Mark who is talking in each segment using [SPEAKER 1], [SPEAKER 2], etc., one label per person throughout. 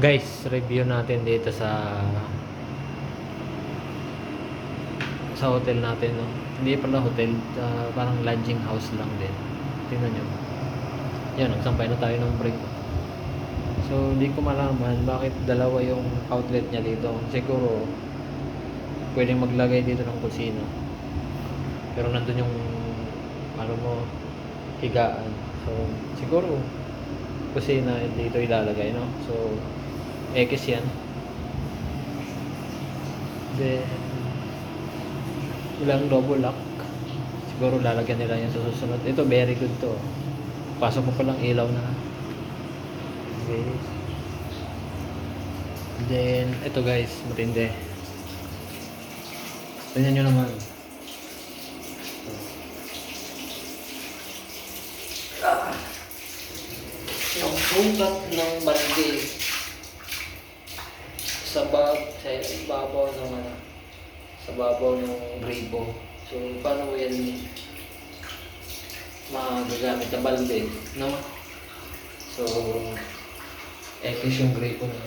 [SPEAKER 1] Guys, review natin dito sa hotel natin, no? Hindi pala hotel, parang lodging house lang din. Tingnan nyo. Yan, nagsampay na tayo ng break. So, hindi ko malaman bakit dalawa yung outlet niya dito. Siguro, pwedeng maglagay dito ng kusina. Pero nandun yung, ano mo, higaan. So, siguro, kusina dito ilalagay, no? So, X yan. Then, ilang double lock. Siguro lalagyan nila yan sa susunod. Ito, very good to. Pasok mo palang ilaw na. Okay. Then, ito guys, matindi. Tingnan nyo naman. Yung sugat ng bandi sa babaw ng sa babaw ng gripo. So, paano mo yan magagamit na balde, no? So, X yung gripo na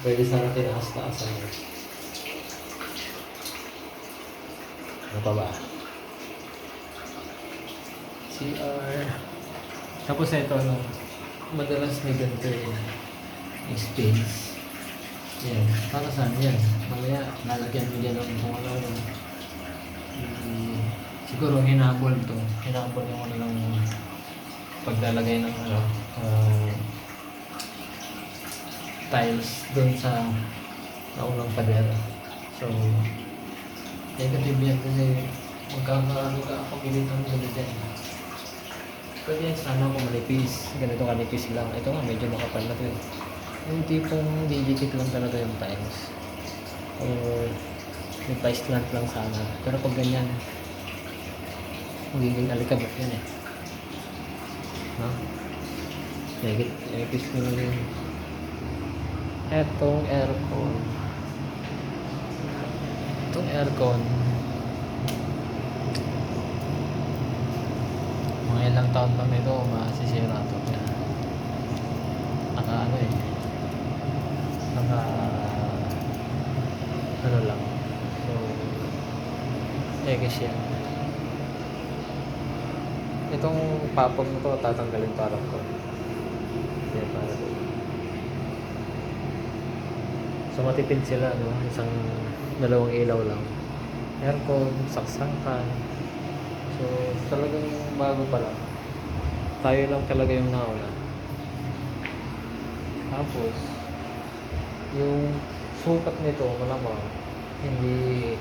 [SPEAKER 1] pwede sana tinaas-taasan. Ano pa ba? CR. Tapos ito, no? Madalas may ganito yung space. Yan. Para saan yan? Mamaya, lalagyan mo dyan ng kung ano. Siguro hinabol to. Hinabol yung ano lang paglalagay ng tiles doon sa naunang pader. So, negative yan kasi magkakabilit ang gulo dyan. Pwede yan sana kung manipis. Ganito kanipis lang. Ito nga, medyo makapal na to eh. Yung tipong didikit lang talaga yung tiles. Or may pa-slant lang sana. Pero pag ganyan, magiging alikabok yan eh. No? Negit ko lang yun. Etong aircon. Itong aircon, mga ilang taon pa nito, masisira ito. Ano eh. Ano lang. So, kasi yan. Itong papag na to, tatanggalin parang ko. Yan, para to. So, matipid sila, no? Dalawang ilaw lang. Aircon, saksakan. So, talagang bago pa lang. Tayo lang talaga yung nauna. Tapos, yung sukat nito, malamang, hindi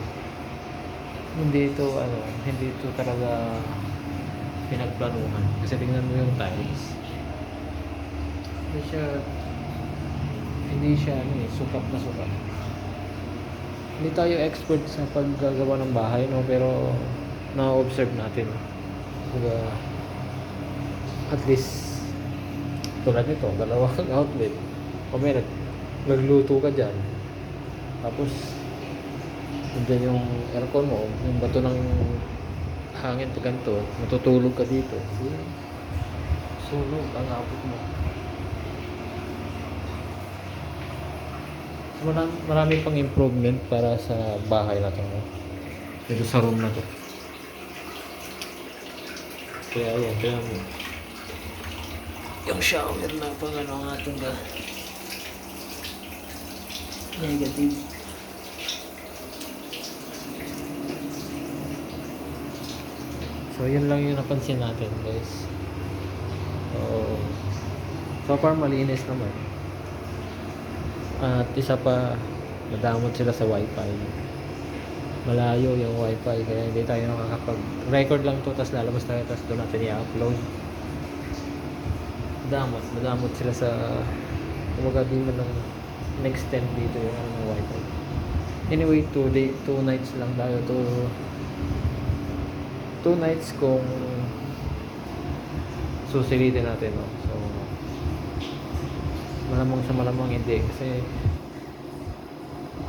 [SPEAKER 1] ito talaga pinagplanuhan. Kasi tingnan mo yung tiles. Hindi siya sukat na sukat. Hindi tayo expert sa paggagawa ng bahay, no? Pero na-observe natin. Diba, at least tulad nito, dalawang outlet. O may nagluto ka dyan. Tapos nandiyan yung aircon mo, yung bato ng hangin pag ganito, matutulog ka dito. Sunog ang abot mo. Marami pang improvement para sa bahay na ito, no? Dito sa room na to. Kaya yan, yung shower na pang ano ang ating negative. So yun lang yung napansin natin, guys. So far malinis naman. At isa pa, madamot sila sa wifi. Malayo yung wifi, kaya hindi tayo nakakapag-record lang to, tapos lalabas tayo, tapos doon natin i-upload. Madamot sila sa kumaga di mo lang extend dito yung ng wifi. Anyway, 2 nights lang tayo. 2 nights kung susilitin natin, no? So, malamang hindi kasi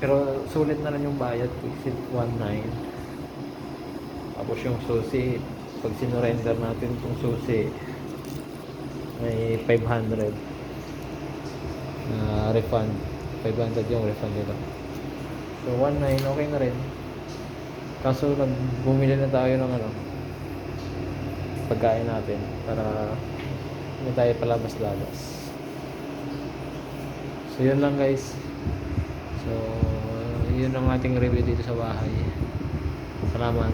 [SPEAKER 1] pero sulit na lang yung bayad, 19. Tapos yung susi, pag sinurrender natin itong susi, may 500 na refund. 500 yung refund nila. So 19 okay na rin. Kaso bumili na tayo ng pagkain natin para hindi tayo palabas-labas. So yun lang guys. So yun ang ating review dito sa bahay. Salamat.